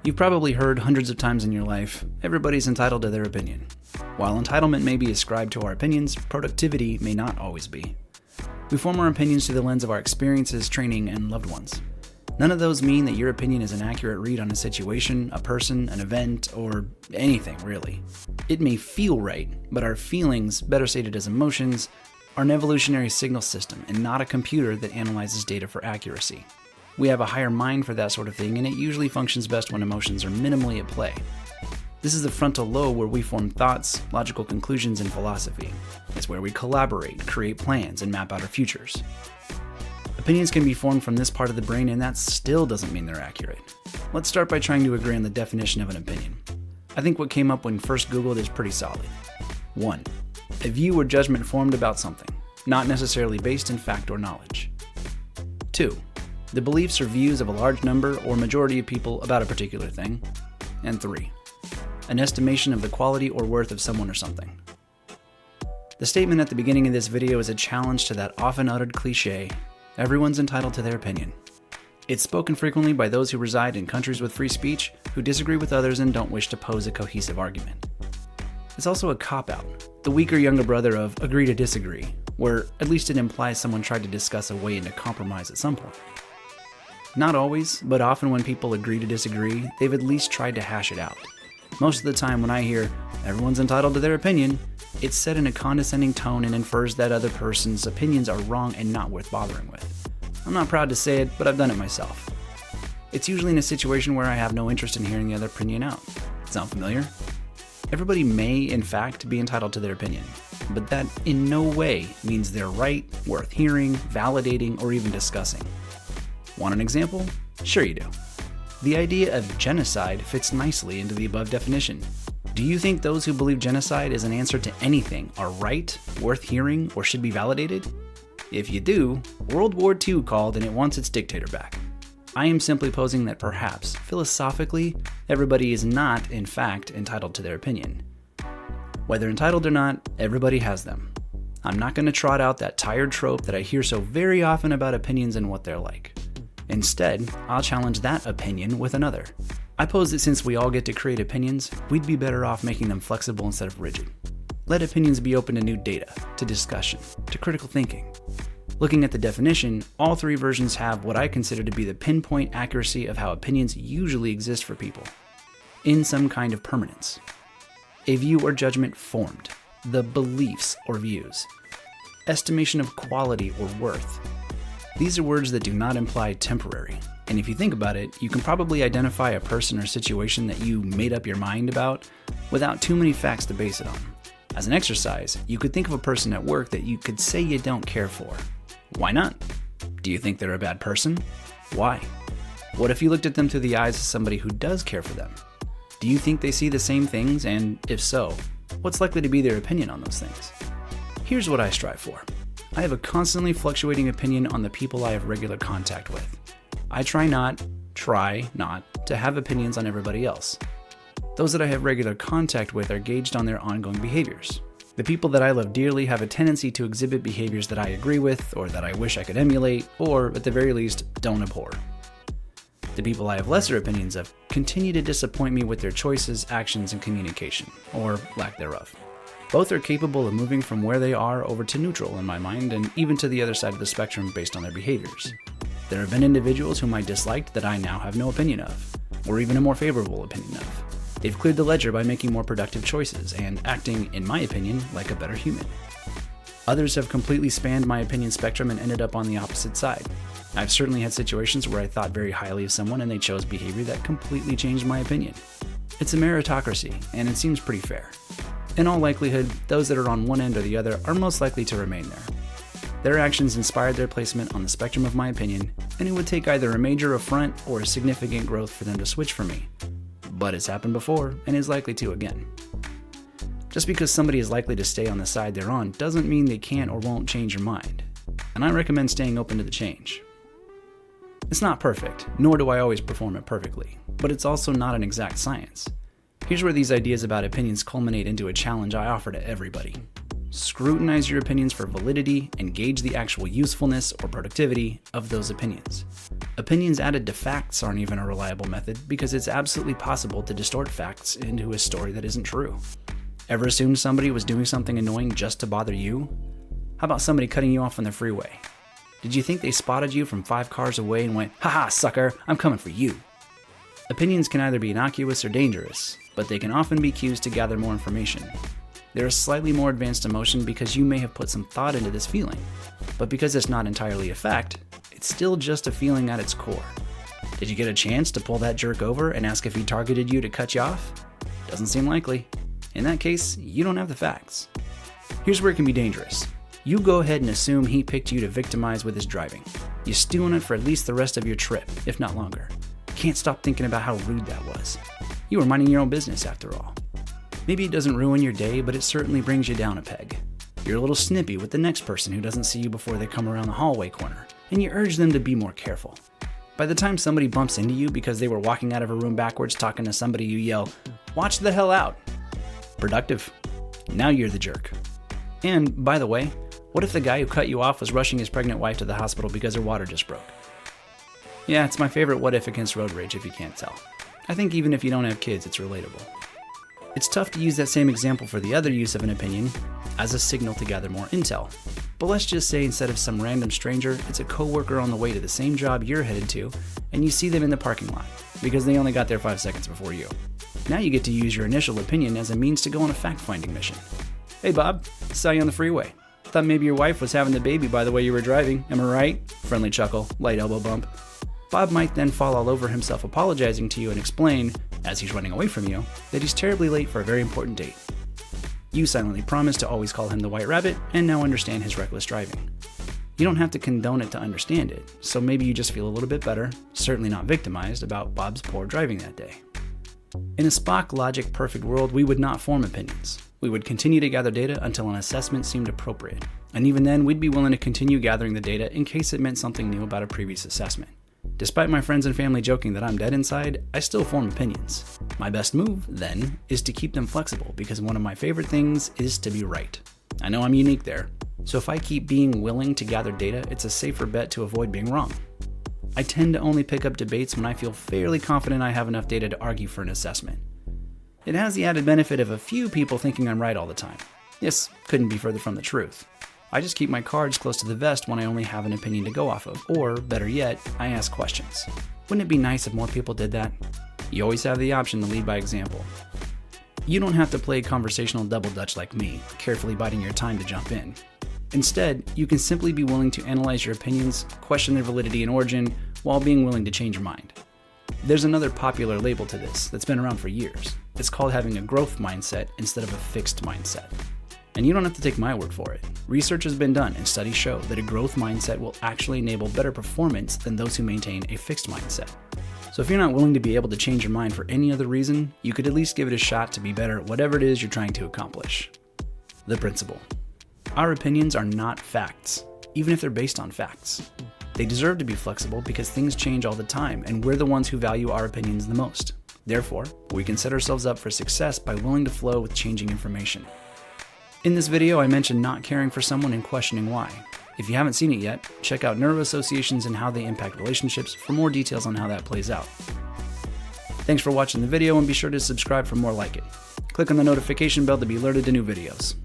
You've probably heard hundreds of times in your life, everybody's entitled to their opinion. While entitlement may be ascribed to our opinions, productivity may not always be. We form our opinions through the lens of our experiences, training, and loved ones. None of those mean that your opinion is an accurate read on a situation, a person, an event, or anything really. It may feel right, but our feelings, better stated as emotions, are an evolutionary signal system and not a computer that analyzes data for accuracy. We have a higher mind for that sort of thing, and it usually functions best when emotions are minimally at play. This is the frontal lobe where we form thoughts, logical conclusions, and philosophy. It's where we collaborate, create plans, and map out our futures. Opinions can be formed from this part of the brain, and that still doesn't mean they're accurate. Let's start by trying to agree on the definition of an opinion. I think what came up when first Googled is pretty solid. 1. A view or judgment formed about something, not necessarily based in fact or knowledge. 2. The beliefs or views of a large number or majority of people about a particular thing. And 3. An estimation of the quality or worth of someone or something. The statement at the beginning of this video is a challenge to that often uttered cliche, everyone's entitled to their opinion. It's spoken frequently by those who reside in countries with free speech, who disagree with others and don't wish to pose a cohesive argument. It's also a cop-out, the weaker younger brother of agree to disagree, where at least it implies someone tried to discuss a way into compromise at some point. Not always, but often when people agree to disagree, they've at least tried to hash it out. Most of the time when I hear, everyone's entitled to their opinion, it's said in a condescending tone and infers that other person's opinions are wrong and not worth bothering with. I'm not proud to say it, but I've done it myself. It's usually in a situation where I have no interest in hearing the other opinion out. Sound familiar? Everybody may, in fact, be entitled to their opinion, but that in no way means they're right, worth hearing, validating, or even discussing. Want an example? Sure you do. The idea of genocide fits nicely into the above definition. Do you think those who believe genocide is an answer to anything are right, worth hearing, or should be validated? If you do, World War II called and it wants its dictator back. I am simply posing that perhaps, philosophically, everybody is not, in fact, entitled to their opinion. Whether entitled or not, everybody has them. I'm not going to trot out that tired trope that I hear so very often about opinions and what they're like. Instead, I'll challenge that opinion with another. I pose that since we all get to create opinions, we'd be better off making them flexible instead of rigid. Let opinions be open to new data, to discussion, to critical thinking. Looking at the definition, all three versions have what I consider to be the pinpoint accuracy of how opinions usually exist for people, in some kind of permanence. A view or judgment formed, the beliefs or views, estimation of quality or worth. These are words that do not imply temporary, and if you think about it, you can probably identify a person or situation that you made up your mind about without too many facts to base it on. As an exercise, you could think of a person at work that you could say you don't care for. Why not? Do you think they're a bad person? Why? What if you looked at them through the eyes of somebody who does care for them? Do you think they see the same things, and if so, what's likely to be their opinion on those things? Here's what I strive for. I have a constantly fluctuating opinion on the people I have regular contact with. I try not to have opinions on everybody else. Those that I have regular contact with are gauged on their ongoing behaviors. The people that I love dearly have a tendency to exhibit behaviors that I agree with, or that I wish I could emulate, or at the very least, don't abhor. The people I have lesser opinions of continue to disappoint me with their choices, actions, and communication, or lack thereof. Both are capable of moving from where they are over to neutral in my mind, and even to the other side of the spectrum based on their behaviors. There have been individuals whom I disliked that I now have no opinion of, or even a more favorable opinion of. They've cleared the ledger by making more productive choices and acting, in my opinion, like a better human. Others have completely spanned my opinion spectrum and ended up on the opposite side. I've certainly had situations where I thought very highly of someone and they chose behavior that completely changed my opinion. It's a meritocracy, and it seems pretty fair. In all likelihood, those that are on one end or the other are most likely to remain there. Their actions inspired their placement on the spectrum of my opinion, and it would take either a major affront or a significant growth for them to switch from me. But it's happened before, and is likely to again. Just because somebody is likely to stay on the side they're on doesn't mean they can't or won't change your mind, and I recommend staying open to the change. It's not perfect, nor do I always perform it perfectly, but it's also not an exact science. Here's where these ideas about opinions culminate into a challenge I offer to everybody. Scrutinize your opinions for validity and gauge the actual usefulness or productivity of those opinions. Opinions added to facts aren't even a reliable method because it's absolutely possible to distort facts into a story that isn't true. Ever assumed somebody was doing something annoying just to bother you? How about somebody cutting you off on the freeway? Did you think they spotted you from 5 cars away and went, "Haha, sucker, I'm coming for you"? Opinions can either be innocuous or dangerous, but they can often be cues to gather more information. They're a slightly more advanced emotion because you may have put some thought into this feeling, but because it's not entirely a fact, it's still just a feeling at its core. Did you get a chance to pull that jerk over and ask if he targeted you to cut you off? Doesn't seem likely. In that case, you don't have the facts. Here's where it can be dangerous. You go ahead and assume he picked you to victimize with his driving. You stew on it for at least the rest of your trip, if not longer. Can't stop thinking about how rude that was. You were minding your own business after all. Maybe it doesn't ruin your day, but it certainly brings you down a peg. You're a little snippy with the next person who doesn't see you before they come around the hallway corner, and you urge them to be more careful. By the time somebody bumps into you because they were walking out of a room backwards talking to somebody, you yell, "Watch the hell out." Productive. Now you're the jerk. And, by the way, what if the guy who cut you off was rushing his pregnant wife to the hospital because her water just broke? Yeah, it's my favorite what if against road rage if you can't tell. I think even if you don't have kids, it's relatable. It's tough to use that same example for the other use of an opinion as a signal to gather more intel. But let's just say instead of some random stranger, it's a coworker on the way to the same job you're headed to, and you see them in the parking lot because they only got there 5 seconds before you. Now you get to use your initial opinion as a means to go on a fact-finding mission. "Hey Bob, saw you on the freeway. Thought maybe your wife was having the baby by the way you were driving, am I right?" Friendly chuckle, light elbow bump. Bob might then fall all over himself apologizing to you and explain, as he's running away from you, that he's terribly late for a very important date. You silently promise to always call him the White Rabbit and now understand his reckless driving. You don't have to condone it to understand it, so maybe you just feel a little bit better, certainly not victimized, about Bob's poor driving that day. In a Spock logic perfect world, we would not form opinions. We would continue to gather data until an assessment seemed appropriate, and even then we'd be willing to continue gathering the data in case it meant something new about a previous assessment. Despite my friends and family joking that I'm dead inside, I still form opinions. My best move, then, is to keep them flexible because one of my favorite things is to be right. I know I'm unique there, so if I keep being willing to gather data, it's a safer bet to avoid being wrong. I tend to only pick up debates when I feel fairly confident I have enough data to argue for an assessment. It has the added benefit of a few people thinking I'm right all the time. This couldn't be further from the truth. I just keep my cards close to the vest when I only have an opinion to go off of, or, better yet, I ask questions. Wouldn't it be nice if more people did that? You always have the option to lead by example. You don't have to play conversational double dutch like me, carefully biding your time to jump in. Instead, you can simply be willing to analyze your opinions, question their validity and origin, while being willing to change your mind. There's another popular label to this that's been around for years. It's called having a growth mindset instead of a fixed mindset. And you don't have to take my word for it. Research has been done and studies show that a growth mindset will actually enable better performance than those who maintain a fixed mindset. So if you're not willing to be able to change your mind for any other reason, you could at least give it a shot to be better at whatever it is you're trying to accomplish. The principle. Our opinions are not facts, even if they're based on facts. They deserve to be flexible because things change all the time and we're the ones who value our opinions the most. Therefore, we can set ourselves up for success by willing to flow with changing information. In this video, I mentioned not caring for someone and questioning why. If you haven't seen it yet, check out neuroassociations and how they impact relationships for more details on how that plays out. Thanks for watching the video and be sure to subscribe for more like it. Click on the notification bell to be alerted to new videos.